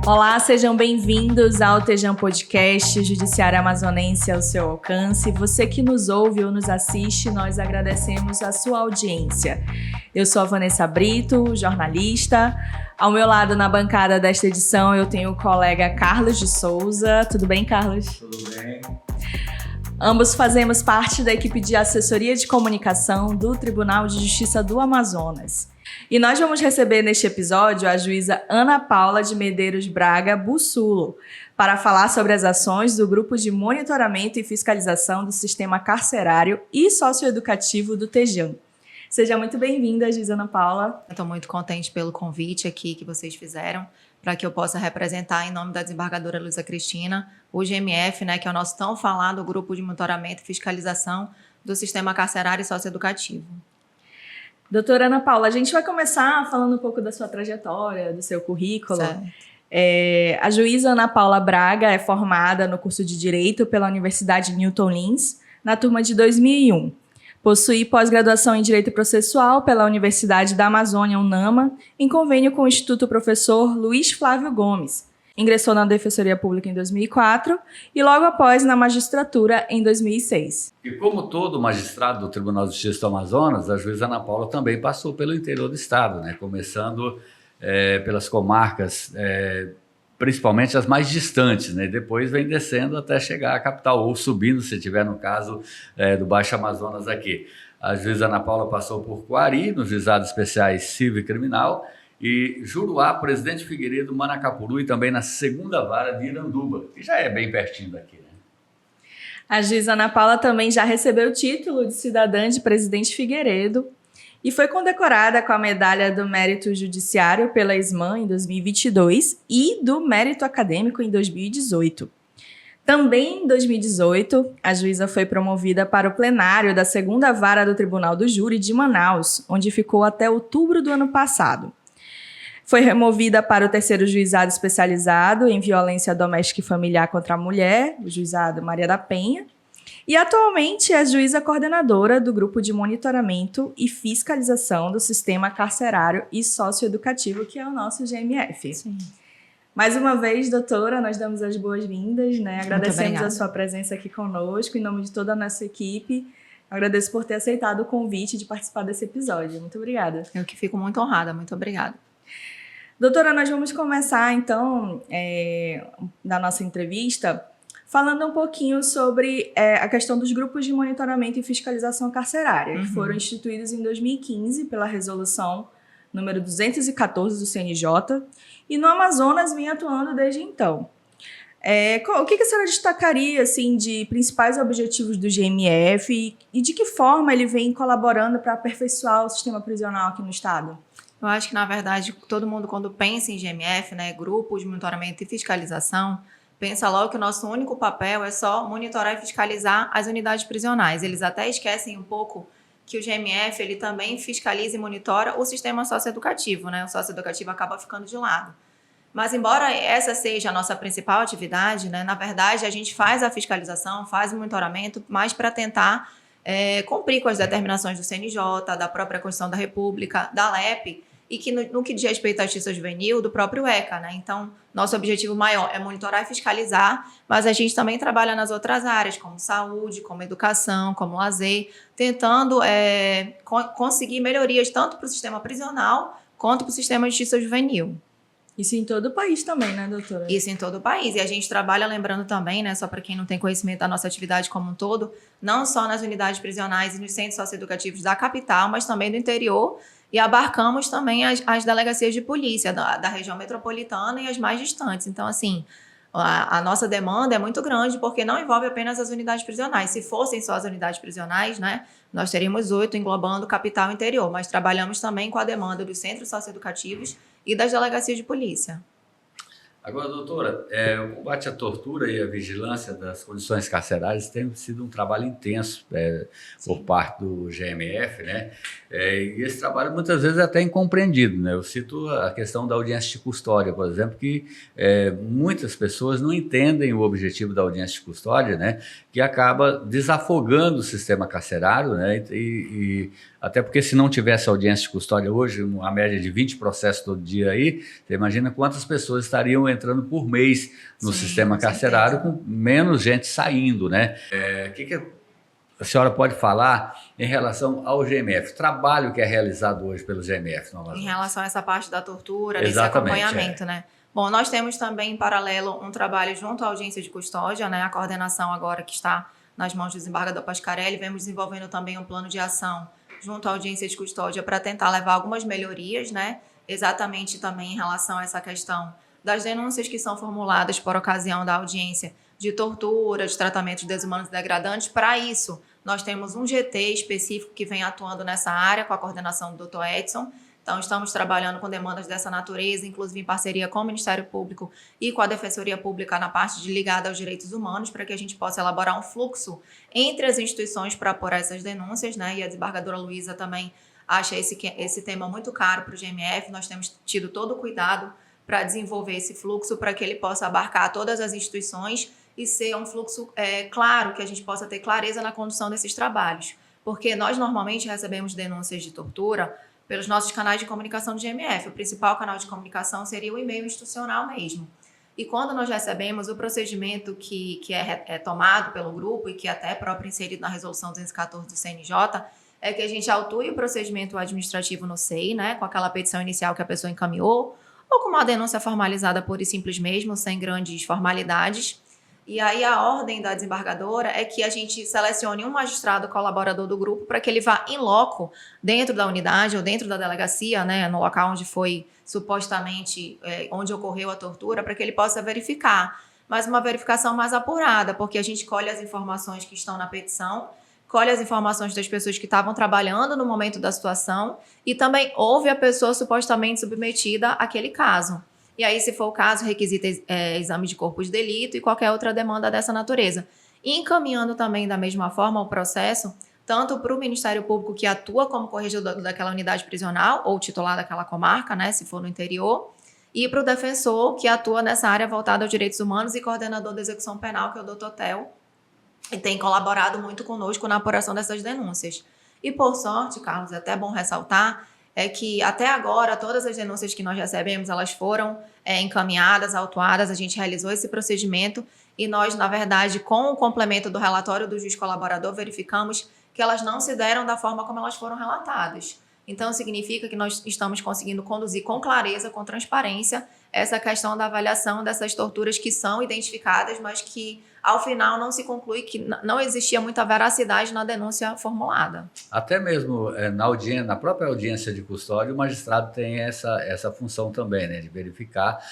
Olá, sejam bem-vindos ao Tejam Podcast, Judiciário Amazonense ao seu alcance. Você que nos ouve ou nos assiste, nós agradecemos a sua audiência. Eu sou a Vanessa Brito, jornalista. Ao meu lado, na bancada desta edição, eu tenho o colega Carlos de Souza. Tudo bem, Carlos? Tudo bem. Ambos fazemos parte da equipe de assessoria de comunicação do Tribunal de Justiça do Amazonas. E nós vamos receber neste episódio a juíza Ana Paula de Medeiros Braga Bussulo para falar sobre as ações do Grupo de Monitoramento e Fiscalização do Sistema Carcerário e Socioeducativo do Tejam. Seja muito bem-vinda, juíza Ana Paula. Eu estou muito contente pelo convite aqui que vocês fizeram para que eu possa representar em nome da desembargadora Luísa Cristina o GMF, que é o nosso tão falado Grupo de Monitoramento e Fiscalização do Sistema Carcerário e Socioeducativo. Doutora Ana Paula, a gente vai começar falando um pouco da sua trajetória, do seu currículo. A juíza Ana Paula Braga é formada no curso de Direito pela Universidade Newton Lins, na turma de 2001. Possui pós-graduação em Direito Processual pela Universidade da Amazônia, UNAMA, em convênio com o Instituto Professor Luiz Flávio Gomes. Ingressou na Defensoria Pública em 2004 e logo após na magistratura em 2006. E como todo magistrado do Tribunal de Justiça do Amazonas, a juíza Ana Paula também passou pelo interior do estado, começando pelas comarcas, principalmente as mais distantes, depois vem descendo até chegar à capital, ou subindo, se tiver no caso do Baixo Amazonas aqui. A juíza Ana Paula passou por Coari, nos juizados especiais civil e criminal, e Juruá, Presidente Figueiredo, Manacapuru e também na segunda vara de Iranduba, que já é bem pertinho daqui. A juíza Ana Paula também já recebeu o título de cidadã de Presidente Figueiredo e foi condecorada com a Medalha do Mérito Judiciário pela SMAN em 2022 e do Mérito Acadêmico em 2018. Também em 2018, a juíza foi promovida para o plenário da segunda vara do Tribunal do Júri de Manaus, onde ficou até outubro do ano passado. Foi removida para o terceiro juizado especializado em violência doméstica e familiar contra a mulher, o juizado Maria da Penha, e atualmente é juíza coordenadora do Grupo de Monitoramento e Fiscalização do Sistema Carcerário e Socioeducativo, que é o nosso GMF. Sim. Mais uma vez, doutora, nós damos as boas-vindas, Agradecemos a sua presença aqui conosco, em nome de toda a nossa equipe. Agradeço por ter aceitado o convite de participar desse episódio. Muito obrigada. Eu que fico muito honrada. Muito obrigada. Doutora, nós vamos começar, então, da nossa entrevista, falando um pouquinho sobre a questão dos grupos de monitoramento e fiscalização carcerária, que foram instituídos em 2015 pela resolução número 214 do CNJ, e no Amazonas vem atuando desde então. O que a senhora destacaria assim, de principais objetivos do GMF e de que forma ele vem colaborando para aperfeiçoar o sistema prisional aqui no estado? Eu acho que, na verdade, todo mundo, quando pensa em GMF, Grupo de Monitoramento e Fiscalização, pensa logo que o nosso único papel é só monitorar e fiscalizar as unidades prisionais. Eles até esquecem um pouco que o GMF ele também fiscaliza e monitora o sistema socioeducativo, O socioeducativo acaba ficando de lado. Mas, embora essa seja a nossa principal atividade, na verdade, a gente faz a fiscalização, faz o monitoramento, mas para tentar cumprir com as determinações do CNJ, da própria Constituição da República, da LEP, e que no que diz respeito à justiça juvenil, do próprio ECA. Então, nosso objetivo maior é monitorar e fiscalizar, mas a gente também trabalha nas outras áreas, como saúde, como educação, como lazer, tentando conseguir melhorias tanto para o sistema prisional quanto para o sistema de justiça juvenil. Isso em todo o país também, doutora? Isso em todo o país. E a gente trabalha, lembrando também, só para quem não tem conhecimento da nossa atividade como um todo, não só nas unidades prisionais e nos centros socioeducativos da capital, mas também do interior, e abarcamos também as delegacias de polícia da região metropolitana e as mais distantes. Então, assim, a nossa demanda é muito grande, porque não envolve apenas as unidades prisionais. Se fossem só as unidades prisionais, nós teríamos 8 englobando capital e interior, mas trabalhamos também com a demanda dos centros socioeducativos e das delegacias de polícia. Agora, doutora, o combate à tortura e a vigilância das condições carcerárias tem sido um trabalho intenso por parte do GMF, e esse trabalho muitas vezes é até incompreendido. Eu cito a questão da audiência de custódia, por exemplo, que muitas pessoas não entendem o objetivo da audiência de custódia, que acaba desafogando o sistema carcerário, e até porque se não tivesse audiência de custódia hoje, a média de 20 processos todo dia aí, você imagina quantas pessoas estariam entrando por mês no Sim, sistema com carcerário, certeza. com menos gente saindo, né? O que a senhora pode falar em relação ao GMF, trabalho que é realizado hoje pelo GMF no Em Amazonas? relação a essa parte da tortura, desse Exatamente, acompanhamento, né? Bom, nós temos também em paralelo um trabalho junto à audiência de custódia, né? A coordenação agora que está nas mãos do desembargador Pascarelli, vemos desenvolvendo também um plano de ação junto à audiência de custódia para tentar levar algumas melhorias, né? Exatamente também em relação a essa questão das denúncias que são formuladas por ocasião da audiência de tortura, de tratamentos desumanos e degradantes. Para isso, nós temos um GT específico que vem atuando nessa área com a coordenação do Dr. Edson. Então, estamos trabalhando com demandas dessa natureza, inclusive em parceria com o Ministério Público e com a Defensoria Pública na parte ligada aos direitos humanos, para que a gente possa elaborar um fluxo entre as instituições para apurar essas denúncias, né? E a desembargadora Luísa também acha esse tema muito caro para o GMF. Nós temos tido todo o cuidado para desenvolver esse fluxo, para que ele possa abarcar todas as instituições e ser um fluxo claro, que a gente possa ter clareza na condução desses trabalhos. Porque nós normalmente recebemos denúncias de tortura pelos nossos canais de comunicação do GMF. O principal canal de comunicação seria o e-mail institucional mesmo. E quando nós recebemos o procedimento que é tomado pelo grupo e que até é próprio inserido na resolução 214 do CNJ, é que a gente autue o procedimento administrativo no SEI, né, com aquela petição inicial que a pessoa encaminhou, ou com uma denúncia formalizada pura e simples mesmo, sem grandes formalidades. E aí a ordem da desembargadora é que a gente selecione um magistrado colaborador do grupo para que ele vá in loco dentro da unidade ou dentro da delegacia, né, no local onde foi supostamente, onde ocorreu a tortura, para que ele possa verificar. Mas uma verificação mais apurada, porque a gente colhe as informações que estão na petição, colhe as informações das pessoas que estavam trabalhando no momento da situação e também ouve a pessoa supostamente submetida àquele caso. E aí, se for o caso, requisita exame de corpo de delito e qualquer outra demanda dessa natureza. E encaminhando também da mesma forma o processo, tanto para o Ministério Público, que atua como corregedor daquela unidade prisional, ou titular daquela comarca, né, se for no interior, e para o defensor, que atua nessa área voltada aos direitos humanos e coordenador da execução penal, que é o Dr. Tel, e tem colaborado muito conosco na apuração dessas denúncias. E por sorte, Carlos, é até bom ressaltar, é que até agora todas as denúncias que nós recebemos, elas foram encaminhadas, autuadas, a gente realizou esse procedimento e nós, na verdade, com o complemento do relatório do juiz colaborador, verificamos que elas não se deram da forma como elas foram relatadas. Então, significa que nós estamos conseguindo conduzir com clareza, com transparência, essa questão da avaliação dessas torturas que são identificadas, mas que, ao final, não se conclui que não existia muita veracidade na denúncia formulada. Até mesmo na própria audiência de custódia, o magistrado tem essa função também, né, de verificar,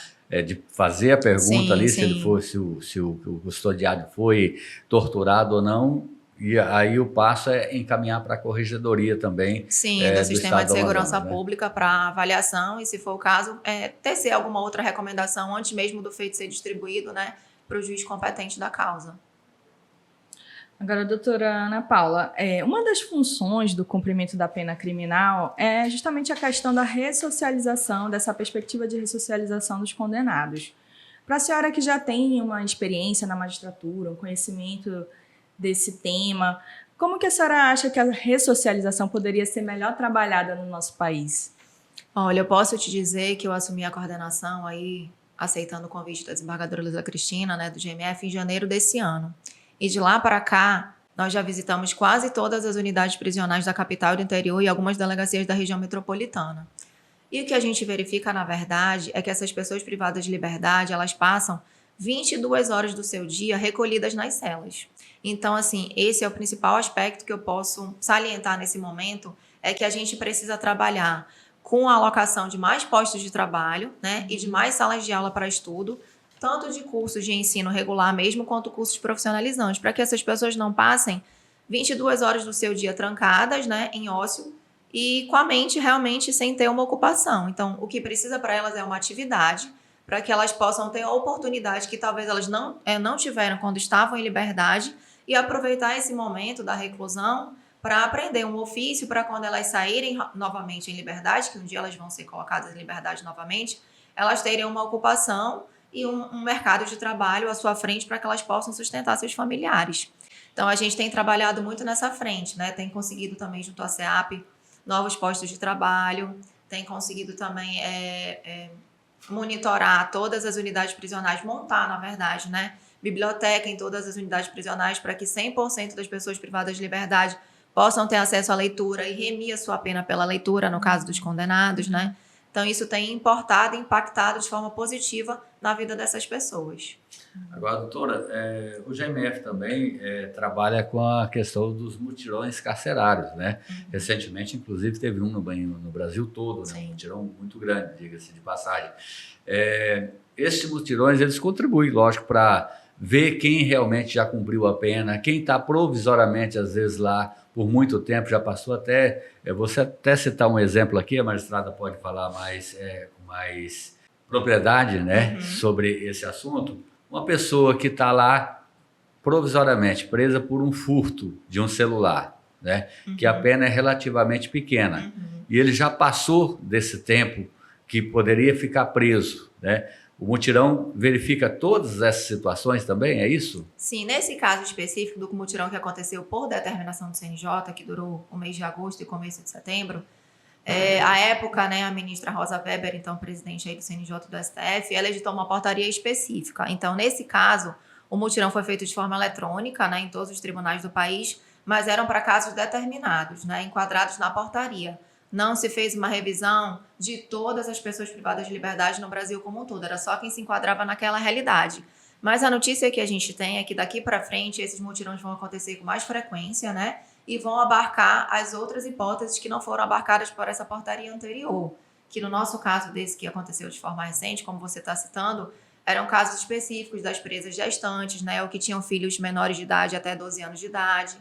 de fazer a pergunta ali se o custodiado foi torturado ou não. E aí o passo é encaminhar para a corregedoria também. Sim, do Sistema de Segurança Amazonas, Pública para avaliação e, se for o caso, tecer alguma outra recomendação antes mesmo do feito ser distribuído, né, para o juiz competente da causa. Agora, doutora Ana Paula, uma das funções do cumprimento da pena criminal é justamente a questão da ressocialização, dessa perspectiva de ressocialização dos condenados. Para a senhora que já tem uma experiência na magistratura, um conhecimento desse tema, como que a senhora acha que a ressocialização poderia ser melhor trabalhada no nosso país? Olha, eu posso te dizer que eu assumi a coordenação aí, aceitando o convite da desembargadora Luísa Cristina, né, do GMF, em janeiro desse ano. E de lá para cá, nós já visitamos quase todas as unidades prisionais da capital e do interior e algumas delegacias da região metropolitana. E o que a gente verifica, na verdade, é que essas pessoas privadas de liberdade, elas passam 22 horas do seu dia recolhidas nas celas. Então, assim, esse é o principal aspecto que eu posso salientar nesse momento, é que a gente precisa trabalhar com a alocação de mais postos de trabalho, né, e de mais salas de aula para estudo, tanto de cursos de ensino regular mesmo, quanto cursos profissionalizantes, para que essas pessoas não passem 22 horas do seu dia trancadas, né, em ócio, e com a mente realmente sem ter uma ocupação. Então, o que precisa para elas é uma atividade, para que elas possam ter a oportunidade que talvez elas não tiveram quando estavam em liberdade, e aproveitar esse momento da reclusão para aprender um ofício, para quando elas saírem novamente em liberdade, que um dia elas vão ser colocadas em liberdade novamente, elas terem uma ocupação e um mercado de trabalho à sua frente para que elas possam sustentar seus familiares. Então, a gente tem trabalhado muito nessa frente, né? Tem conseguido também, junto à SEAP, novos postos de trabalho, tem conseguido também monitorar todas as unidades prisionais, montar, na verdade, né, biblioteca em todas as unidades prisionais para que 100% das pessoas privadas de liberdade possam ter acesso à leitura e remir a sua pena pela leitura, no caso dos condenados, né? Então, isso tem importado e impactado de forma positiva na vida dessas pessoas. Agora, doutora, o GMF também trabalha com a questão dos mutirões carcerários, né? Recentemente, inclusive, teve um no Brasil todo, né? Um mutirão muito grande, diga-se de passagem. Esses mutirões, eles contribuem, lógico, para ver quem realmente já cumpriu a pena, quem está provisoriamente, às vezes, lá por muito tempo, já passou até... você até citar um exemplo aqui, a magistrada pode falar com mais propriedade, né, sobre esse assunto. Uma pessoa que está lá provisoriamente presa por um furto de um celular, né, que a pena é relativamente pequena, e ele já passou desse tempo que poderia ficar preso, né? O mutirão verifica todas essas situações também, é isso? Sim, nesse caso específico do mutirão que aconteceu por determinação do CNJ, que durou o mês de agosto e começo de setembro, à época, né, a ministra Rosa Weber, então presidente aí do CNJ do STF, ela editou uma portaria específica. Então, nesse caso, o mutirão foi feito de forma eletrônica, né, em todos os tribunais do país, mas eram para casos determinados, né, enquadrados na portaria. Não se fez uma revisão de todas as pessoas privadas de liberdade no Brasil como um todo, era só quem se enquadrava naquela realidade. Mas a notícia que a gente tem é que daqui para frente esses mutirões vão acontecer com mais frequência, né? E vão abarcar as outras hipóteses que não foram abarcadas por essa portaria anterior. Que no nosso caso desse que aconteceu de forma recente, como você está citando, eram casos específicos das presas gestantes, né? Ou que tinham filhos menores de idade até 12 anos de idade.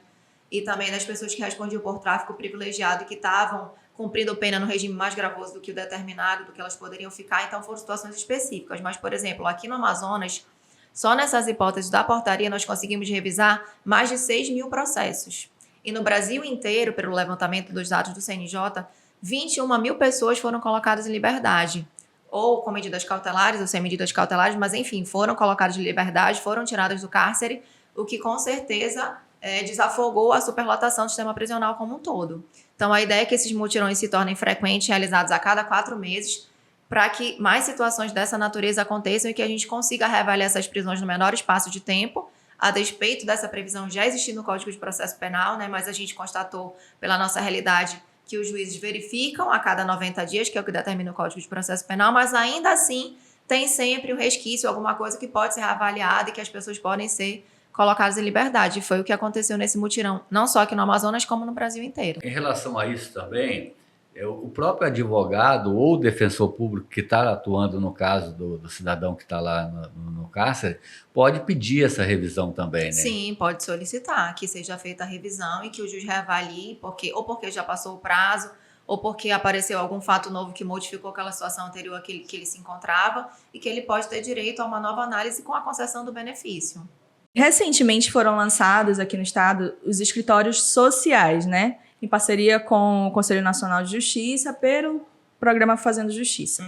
E também das pessoas que respondiam por tráfico privilegiado e que estavam cumprindo pena no regime mais gravoso do que o determinado, do que elas poderiam ficar, então foram situações específicas. Mas, por exemplo, aqui no Amazonas, só nessas hipóteses da portaria nós conseguimos revisar mais de 6 mil processos. E no Brasil inteiro, pelo levantamento dos dados do CNJ, 21 mil pessoas foram colocadas em liberdade, ou com medidas cautelares, ou sem medidas cautelares, mas enfim, foram colocadas em liberdade, foram tiradas do cárcere, o que com certeza desafogou a superlotação do sistema prisional como um todo. Então, a ideia é que esses mutirões se tornem frequentes, realizados a cada 4 meses, para que mais situações dessa natureza aconteçam e que a gente consiga reavaliar essas prisões no menor espaço de tempo, a despeito dessa previsão já existir no Código de Processo Penal, né? Mas a gente constatou pela nossa realidade que os juízes verificam a cada 90 dias, que é o que determina o Código de Processo Penal, mas ainda assim tem sempre um resquício, alguma coisa que pode ser reavaliada e que as pessoas podem ser colocados em liberdade. Foi o que aconteceu nesse mutirão, não só aqui no Amazonas, como no Brasil inteiro. Em relação a isso também, o próprio advogado ou defensor público que está atuando no caso do cidadão que está lá no cárcere, pode pedir essa revisão também, né? Sim, pode solicitar que seja feita a revisão e que o juiz reavalie, porque já passou o prazo, ou porque apareceu algum fato novo que modificou aquela situação anterior que ele se encontrava, e que ele pode ter direito a uma nova análise com a concessão do benefício. Recentemente foram lançados aqui no estado os escritórios sociais, né? Em parceria com o Conselho Nacional de Justiça, pelo programa Fazendo Justiça.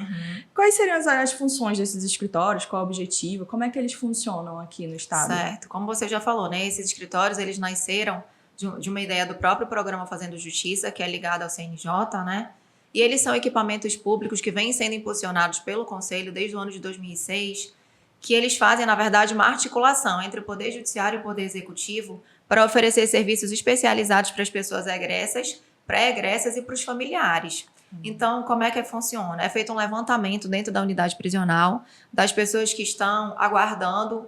Quais seriam as funções desses escritórios? Qual o objetivo? Como é que eles funcionam aqui no estado? Certo. Como você já falou, né? Esses escritórios, eles nasceram de uma ideia do próprio programa Fazendo Justiça, que é ligado ao CNJ, né? E eles são equipamentos públicos que vêm sendo impulsionados pelo Conselho desde o ano de 2006, que eles fazem, na verdade, uma articulação entre o Poder Judiciário e o Poder Executivo para oferecer serviços especializados para as pessoas egressas, pré-egressas e para os familiares. Então, como é que funciona? É feito um levantamento dentro da unidade prisional das pessoas que estão aguardando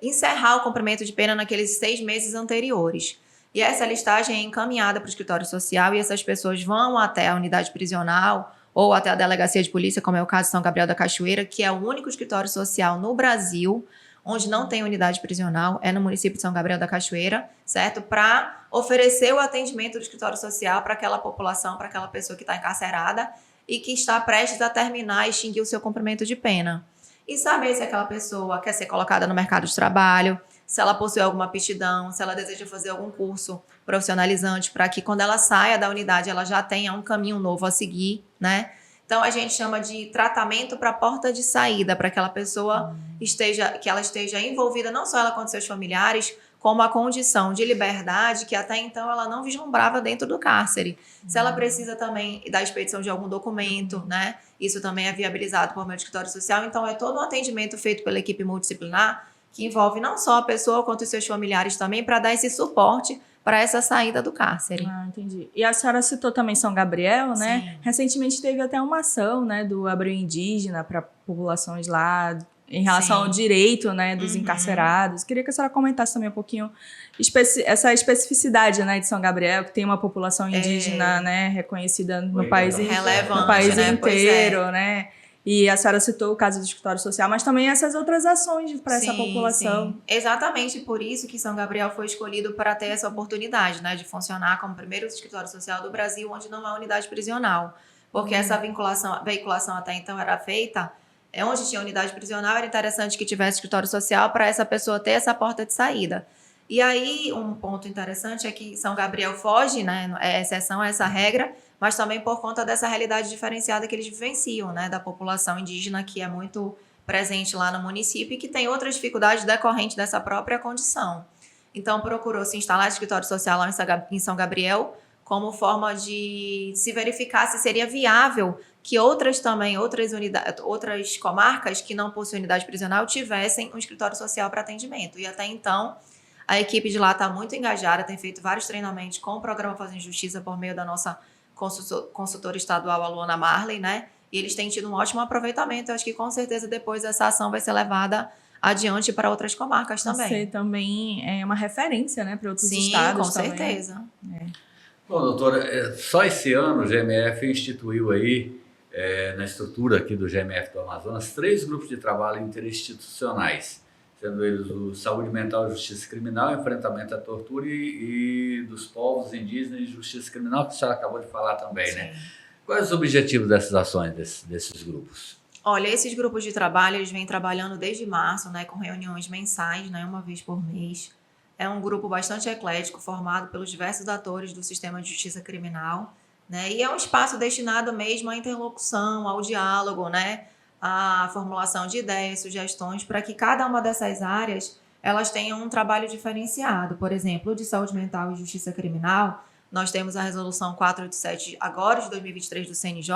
encerrar o cumprimento de pena naqueles 6 meses anteriores. E essa listagem é encaminhada para o escritório social e essas pessoas vão até a unidade prisional ou até a delegacia de polícia, como é o caso de São Gabriel da Cachoeira, que é o único escritório social no Brasil onde não tem unidade prisional, é no município de São Gabriel da Cachoeira, certo? Para oferecer o atendimento do escritório social para aquela população, para aquela pessoa que está encarcerada e que está prestes a terminar e extinguir o seu cumprimento de pena. E saber se aquela pessoa quer ser colocada no mercado de trabalho, se ela possui alguma aptidão, se ela deseja fazer algum curso profissionalizante, para que quando ela saia da unidade ela já tenha um caminho novo a seguir, né? Então, a gente chama de tratamento para a porta de saída, para que aquela pessoa esteja envolvida, não só ela com seus familiares, como a condição de liberdade que até então ela não vislumbrava dentro do cárcere. Se ela precisa também da expedição de algum documento, né? Isso também é viabilizado por meio do escritório social. Então, é todo um atendimento feito pela equipe multidisciplinar que envolve não só a pessoa, quanto os seus familiares também, para dar esse suporte para essa saída do cárcere. Ah, entendi. E a senhora citou também São Gabriel, né? Sim. Recentemente teve até uma ação, né, do Abril Indígena para populações lá em relação Sim. ao direito, né, dos encarcerados. Queria que a senhora comentasse também um pouquinho essa especificidade, né, de São Gabriel, que tem uma população indígena, né, reconhecida no país, relevante, no país né? inteiro, né? E a senhora citou o caso do escritório social, mas também essas outras ações para essa população. Sim. Exatamente por isso que São Gabriel foi escolhido para ter essa oportunidade, né, de funcionar como o primeiro escritório social do Brasil onde não há unidade prisional. Porque essa veiculação até então era feita onde tinha unidade prisional, era interessante que tivesse escritório social para essa pessoa ter essa porta de saída. E aí, um ponto interessante é que São Gabriel foge, né, é exceção a essa regra, mas também por conta dessa realidade diferenciada que eles vivenciam, né, da população indígena que é muito presente lá no município e que tem outras dificuldades decorrentes dessa própria condição. Então, procurou se instalar escritório social lá em São Gabriel como forma de se verificar se seria viável que outras comarcas que não possuem unidade prisional tivessem um escritório social para atendimento. E até então, a equipe de lá está muito engajada, tem feito vários treinamentos com o programa Fazendo Justiça por meio da nossa consultora estadual, a Luana Marley, né? E eles têm tido um ótimo aproveitamento. Eu acho que com certeza depois essa ação vai ser levada adiante para outras comarcas também. Você também é uma referência, né, para outros estados com também. certeza. Bom, doutora, só esse ano o GMF instituiu aí, na estrutura aqui do GMF do Amazonas, 3 grupos de trabalho interinstitucionais, sendo eles o Saúde Mental e Justiça Criminal, Enfrentamento à Tortura e dos Povos Indígenas e Justiça Criminal, que a senhora acabou de falar também, né? Quais os objetivos dessas ações, desses grupos? Olha, esses grupos de trabalho, eles vêm trabalhando desde março, né, com reuniões mensais, né, uma vez por mês. É um grupo bastante eclético, formado pelos diversos atores do sistema de justiça criminal, né, e é um espaço destinado mesmo à interlocução, ao diálogo, né, à formulação de ideias, sugestões, para que cada uma dessas áreas elas tenham um trabalho diferenciado. Por exemplo, o de saúde mental e justiça criminal, nós temos a resolução 487, agora de 2023 do CNJ,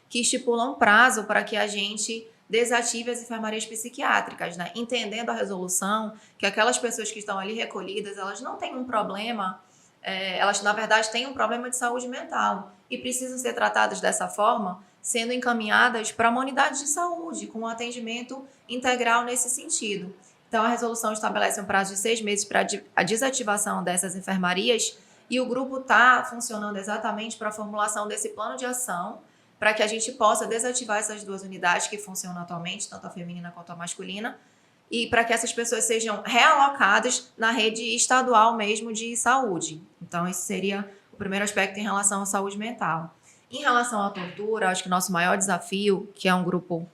que estipula um prazo para que a gente desative as enfermarias psiquiátricas, né? Entendendo a resolução que aquelas pessoas que estão ali recolhidas, elas não têm um problema, elas na verdade têm um problema de saúde mental e precisam ser tratadas dessa forma, sendo encaminhadas para uma unidade de saúde, com um atendimento integral nesse sentido. Então, a resolução estabelece um prazo de 6 meses para a desativação dessas enfermarias e o grupo está funcionando exatamente para a formulação desse plano de ação para que a gente possa desativar essas 2 unidades que funcionam atualmente, tanto a feminina quanto a masculina, e para que essas pessoas sejam realocadas na rede estadual mesmo de saúde. Então, esse seria o primeiro aspecto em relação à saúde mental. Em relação à tortura, acho que o nosso maior desafio, que é um grupo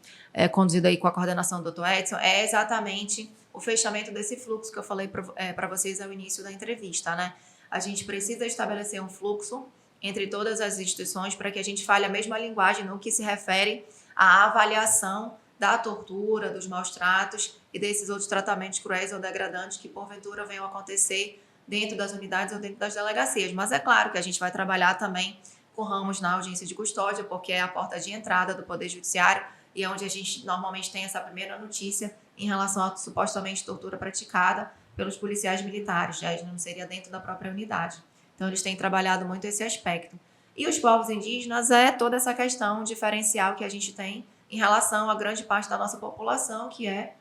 conduzido aí com a coordenação do Dr. Edson, é exatamente o fechamento desse fluxo que eu falei para vocês ao início da entrevista, né? A gente precisa estabelecer um fluxo entre todas as instituições para que a gente fale a mesma linguagem no que se refere à avaliação da tortura, dos maus tratos e desses outros tratamentos cruéis ou degradantes que porventura venham acontecer dentro das unidades ou dentro das delegacias. Mas é claro que a gente vai trabalhar também com ramos na audiência de custódia, porque é a porta de entrada do Poder Judiciário e é onde a gente normalmente tem essa primeira notícia em relação à supostamente tortura praticada pelos policiais militares, já não seria dentro da própria unidade. Então, eles têm trabalhado muito esse aspecto. E os povos indígenas é toda essa questão diferencial que a gente tem em relação à grande parte da nossa população, que é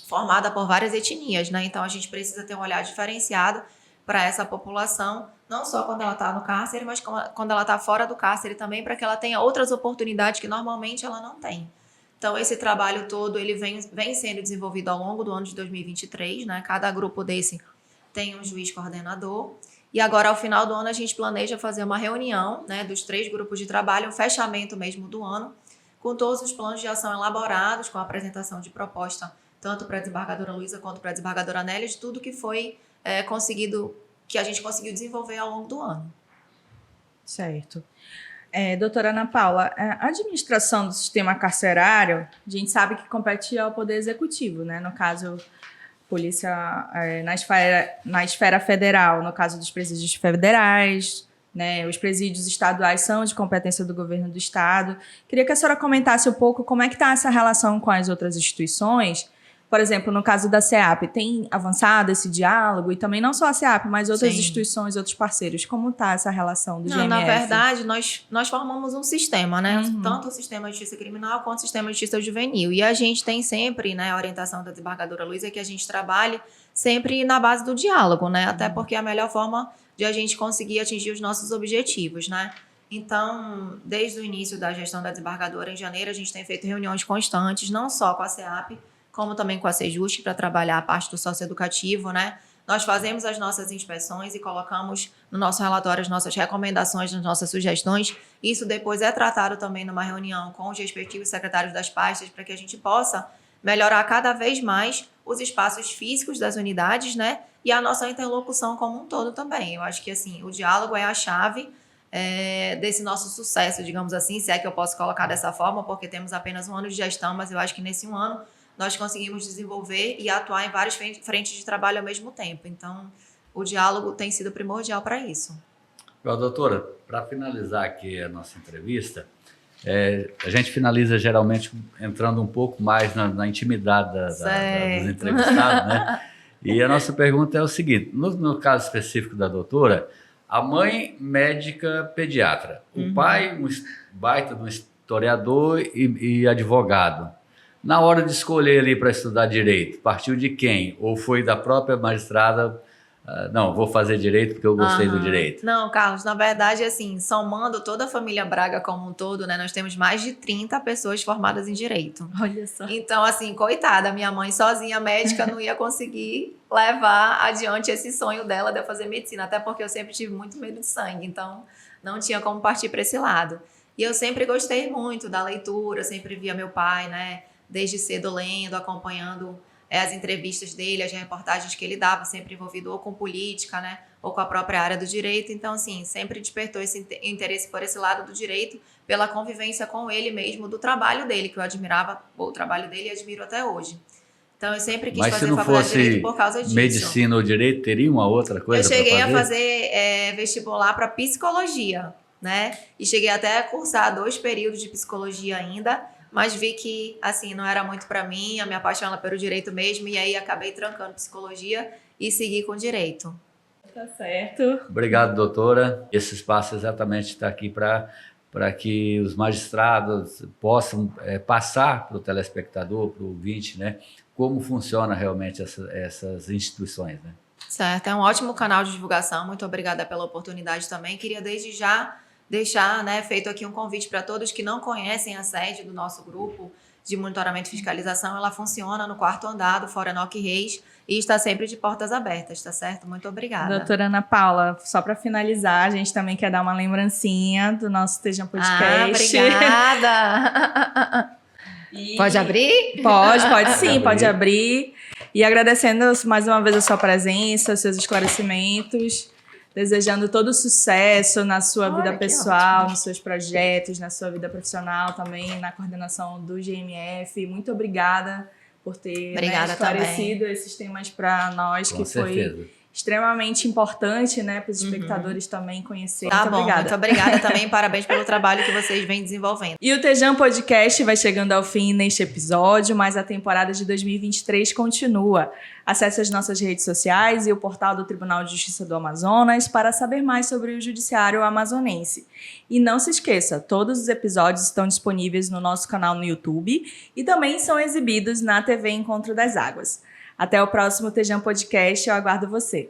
formada por várias etnias, né? Então, a gente precisa ter um olhar diferenciado para essa população, não só quando ela está no cárcere, mas quando ela está fora do cárcere também, para que ela tenha outras oportunidades que normalmente ela não tem. Então, esse trabalho todo ele vem sendo desenvolvido ao longo do ano de 2023, né? Cada grupo desse tem um juiz coordenador. E agora, ao final do ano, a gente planeja fazer uma reunião, né, dos 3 grupos de trabalho, um fechamento mesmo do ano, com todos os planos de ação elaborados, com a apresentação de proposta, tanto para a desembargadora Luísa quanto para a desembargadora Nélia, de tudo que foi que a gente conseguiu desenvolver ao longo do ano. Certo. Doutora Ana Paula, a administração do sistema carcerário, a gente sabe que compete ao Poder Executivo, né? No caso, polícia na esfera federal, no caso dos presídios federais, né? Os presídios estaduais são de competência do governo do estado. Queria que a senhora comentasse um pouco como é que está essa relação com as outras instituições. Por exemplo, no caso da SEAP, tem avançado esse diálogo? E também não só a SEAP, mas outras instituições, outros parceiros. Como está essa relação do GMF? Na verdade, nós formamos um sistema, né? Tanto o sistema de justiça criminal quanto o sistema de justiça juvenil. E a gente tem sempre, né, a orientação da desembargadora Luísa, que a gente trabalhe sempre na base do diálogo, né? Até porque é a melhor forma de a gente conseguir atingir os nossos objetivos, né? Então, desde o início da gestão da desembargadora, em janeiro, a gente tem feito reuniões constantes, não só com a SEAP, como também com a Sejust, para trabalhar a parte do socioeducativo, né? Nós fazemos as nossas inspeções e colocamos no nosso relatório as nossas recomendações, as nossas sugestões. Isso depois é tratado também numa reunião com os respectivos secretários das pastas, para que a gente possa melhorar cada vez mais os espaços físicos das unidades, né? E a nossa interlocução como um todo também. Eu acho que, assim, o diálogo é a chave desse nosso sucesso, digamos assim, se é que eu posso colocar dessa forma, porque temos apenas um ano de gestão, mas eu acho que nesse um ano nós conseguimos desenvolver e atuar em várias frentes de trabalho ao mesmo tempo. Então, o diálogo tem sido primordial para isso. Bom, doutora, para finalizar aqui a nossa entrevista, a gente finaliza geralmente entrando um pouco mais na intimidade dos entrevistados, né? E a nossa pergunta é o seguinte, no caso específico da doutora, a mãe médica pediatra, o pai um baita de um historiador e advogado. Na hora de escolher ali para estudar direito, partiu de quem? Ou foi da própria magistrada? Não, vou fazer direito porque eu gostei do direito. Não, Carlos, na verdade, assim, somando toda a família Braga como um todo, né, nós temos mais de 30 pessoas formadas em direito. Olha só. Então, assim, coitada, minha mãe sozinha, médica, não ia conseguir levar adiante esse sonho dela de eu fazer medicina, até porque eu sempre tive muito medo de sangue, então não tinha como partir para esse lado. E eu sempre gostei muito da leitura, sempre via meu pai, né, desde cedo lendo, acompanhando as entrevistas dele, as reportagens que ele dava, sempre envolvido ou com política, né, ou com a própria área do direito. Então, assim, sempre despertou esse interesse por esse lado do direito, pela convivência com ele mesmo, do trabalho dele, que eu admirava, o trabalho dele e admiro até hoje. Então, eu sempre quis fazer faculdade de direito por causa disso. Medicina ou direito, teria uma outra coisa? Eu cheguei a fazer vestibular para psicologia, né, e cheguei até a cursar 2 períodos de psicologia ainda, mas vi que, assim, não era muito para mim, a minha paixão era pelo direito mesmo, e aí acabei trancando psicologia e segui com direito. Tá certo. Obrigado, doutora. Esse espaço exatamente está aqui para que os magistrados possam passar para o telespectador, para o ouvinte, né, como funciona realmente essas instituições, né? Certo, é um ótimo canal de divulgação, muito obrigada pela oportunidade também. Queria desde já deixar, né, feito aqui um convite para todos que não conhecem a sede do nosso grupo de monitoramento e fiscalização. Ela funciona no 4º andar do Fórum Enoque Reis e está sempre de portas abertas, tá certo? Muito obrigada. Doutora Ana Paula, só para finalizar, a gente também quer dar uma lembrancinha do nosso Tejam Podcast. Obrigada! Pode abrir? Pode sim, pode abrir. E agradecendo mais uma vez a sua presença, os seus esclarecimentos. Desejando todo sucesso na sua vida pessoal, nos seus projetos, na sua vida profissional também, na coordenação do GMF. Muito obrigada por ter esclarecido esses temas para nós, que foi extremamente importante, né, para os espectadores também conhecerem. Tá bom, muito obrigada também, parabéns pelo trabalho que vocês vêm desenvolvendo. E o Tejam Podcast vai chegando ao fim neste episódio, mas a temporada de 2023 continua. Acesse as nossas redes sociais e o portal do Tribunal de Justiça do Amazonas para saber mais sobre o Judiciário Amazonense. E não se esqueça, todos os episódios estão disponíveis no nosso canal no YouTube e também são exibidos na TV Encontro das Águas. Até o próximo Tejam Podcast, eu aguardo você.